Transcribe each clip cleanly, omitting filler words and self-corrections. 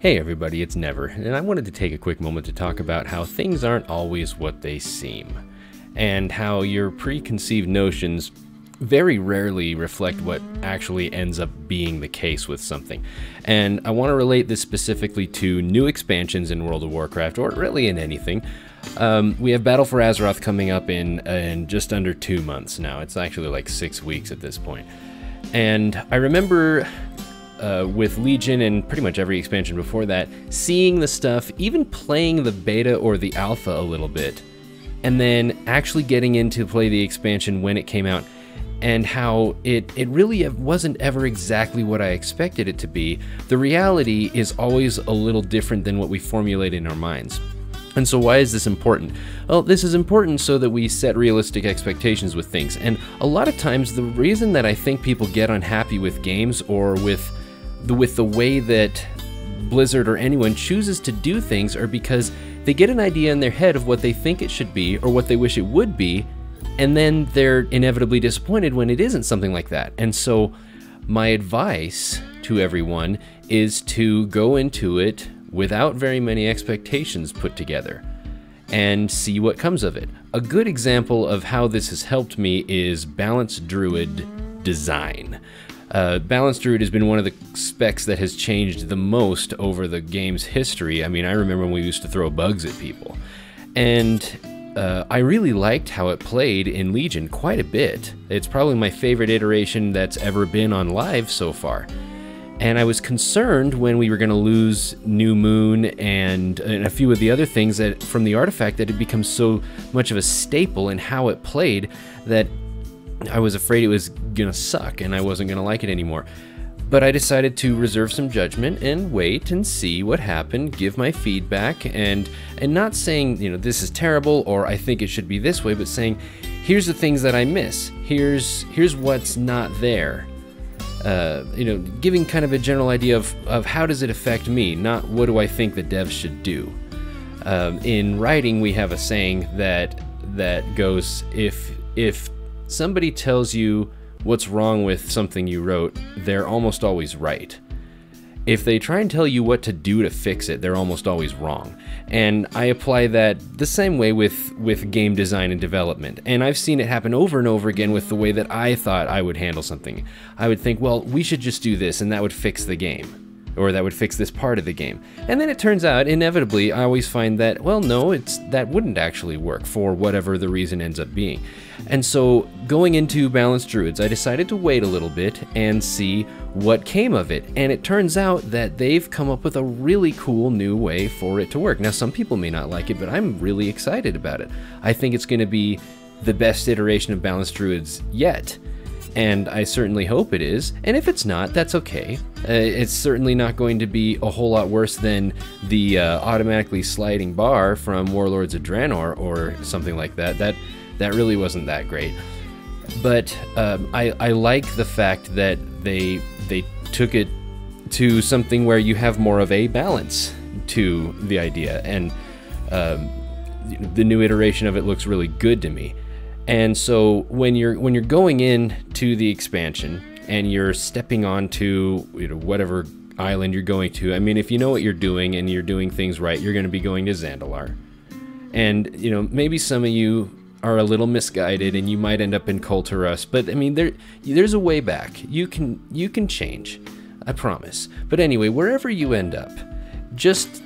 Hey everybody, it's Never, and I wanted to take a quick moment to talk about how things aren't always what they seem, and how your preconceived notions very rarely reflect what actually ends up being the case with something. And I want to relate this specifically to new expansions in World of Warcraft, or really in anything. We have Battle for Azeroth coming up in just under 2 months now. It's actually like 6 weeks at this point. And I remember with Legion and pretty much every expansion before that, seeing the stuff, even playing the beta or the alpha a little bit, and then actually getting in to play the expansion when it came out, and how it really wasn't ever exactly what I expected it to be. The reality is always a little different than what we formulate in our minds. And so why is this important? Well, this is important so that we set realistic expectations with things. And a lot of times the reason that I think people get unhappy with games or with the way that Blizzard or anyone chooses to do things are because they get an idea in their head of what they think it should be or what they wish it would be, and then they're inevitably disappointed when it isn't something like that. And so my advice to everyone is to go into it without very many expectations put together and see what comes of it. A good example of how this has helped me is Balanced Druid design. Balanced Druid has been one of the specs that has changed the most over the game's history. I mean, I remember when we used to throw bugs at people. And I really liked how it played in Legion quite a bit. It's probably my favorite iteration that's ever been on live so far. And I was concerned when we were going to lose New Moon and a few of the other things that from the artifact that it becomes so much of a staple in how it played that I was afraid it was going to suck and I wasn't going to like it anymore. But I decided to reserve some judgment and wait and see what happened, give my feedback, and not saying, you know, this is terrible or I think it should be this way, but saying, here's the things that I miss. Here's what's not there. You know, giving kind of a general idea of how does it affect me, not what do I think the devs should do. In writing, we have a saying that goes, if somebody tells you what's wrong with something you wrote, they're almost always right. If they try and tell you what to do to fix it, they're almost always wrong. And I apply that the same way with game design and development. And I've seen it happen over and over again with the way that I thought I would handle something. I would think, well, we should just do this and that would fix the game. Or that would fix this part of the game. And then it turns out, inevitably, I always find that, well, no, that wouldn't actually work for whatever the reason ends up being. And so, going into Balanced Druids, I decided to wait a little bit and see what came of it. And it turns out that they've come up with a really cool new way for it to work. Now, some people may not like it, but I'm really excited about it. I think it's going to be the best iteration of Balanced Druids yet. And I certainly hope it is, and if it's not, that's okay. It's certainly not going to be a whole lot worse than the automatically sliding bar from Warlords of Draenor or something like that. That really wasn't that great. But I like the fact that they took it to something where you have more of a balance to the idea, and the new iteration of it looks really good to me. And so when you're going in to the expansion and you're stepping onto, you know, whatever island you're going to, I mean, if you know what you're doing and you're doing things right, you're going to be going to Zandalar. And, you know, maybe some of you are a little misguided and you might end up in Kulturus, but I mean, there's a way back. You can change, I promise. But anyway, wherever you end up, just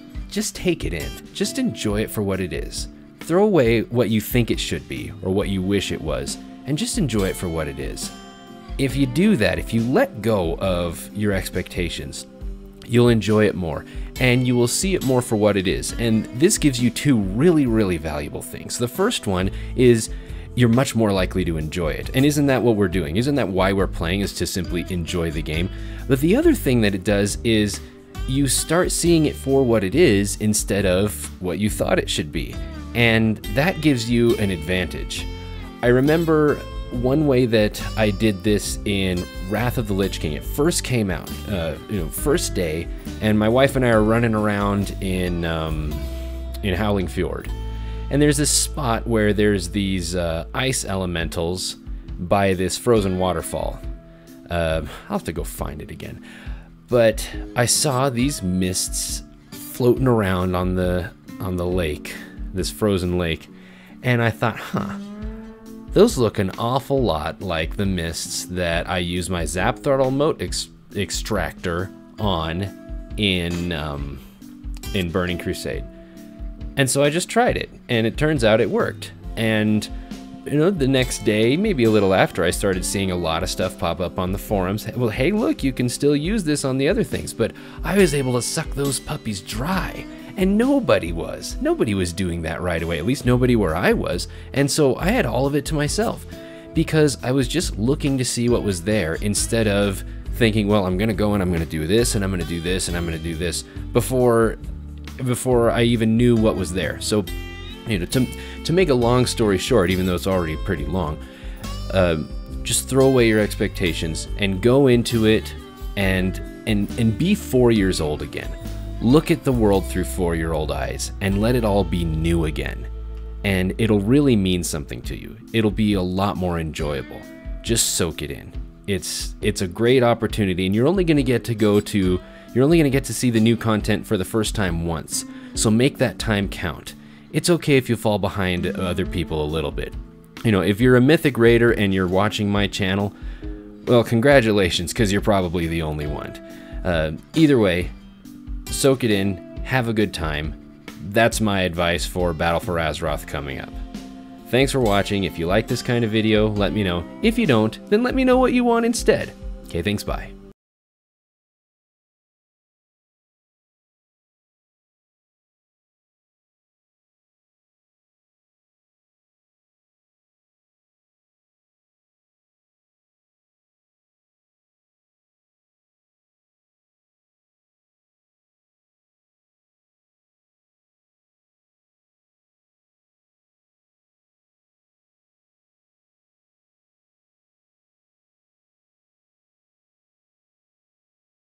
take it in. Just enjoy it for what it is. Throw away what you think it should be or what you wish it was, and just enjoy it for what it is. If you do that, if you let go of your expectations, you'll enjoy it more, and you will see it more for what it is. And this gives you two really, really valuable things. The first one is you're much more likely to enjoy it. And isn't that what we're doing? Isn't that why we're playing, is to simply enjoy the game? But the other thing that it does is you start seeing it for what it is instead of what you thought it should be. And that gives you an advantage. I remember one way that I did this in Wrath of the Lich King. It first came out, first day, and my wife and I are running around in Howling Fjord. And there's this spot where there's these ice elementals by this frozen waterfall. I'll have to go find it again. But I saw these mists floating around on the lake, this frozen lake, and I thought, those look an awful lot like the mists that I use my Zap Throttle Mote extractor on in Burning Crusade. And so I just tried it, and it turns out it worked. And you know, the next day, maybe a little after, I started seeing a lot of stuff pop up on the forums. Well, hey, look, you can still use this on the other things. But I was able to suck those puppies dry, and nobody was. Nobody was doing that right away, at least nobody where I was. And so I had all of it to myself because I was just looking to see what was there instead of thinking, well, I'm going to go and I'm going to do this and I'm going to do this and I'm going to do this before I even knew what was there. So, you know, to make a long story short, even though it's already pretty long, just throw away your expectations and go into it and be 4 years old again. Look at the world through 4-year-old eyes and let it all be new again. And it'll really mean something to you. It'll be a lot more enjoyable. Just soak it in. It's a great opportunity, and you're only going to get to see the new content for the first time once. So make that time count. It's okay if you fall behind other people a little bit. You know, if you're a Mythic Raider and you're watching my channel, well, congratulations, because you're probably the only one. Either way, soak it in, have a good time. That's my advice for Battle for Azeroth coming up. Thanks for watching. If you like this kind of video, let me know. If you don't, then let me know what you want instead. Okay, thanks, bye.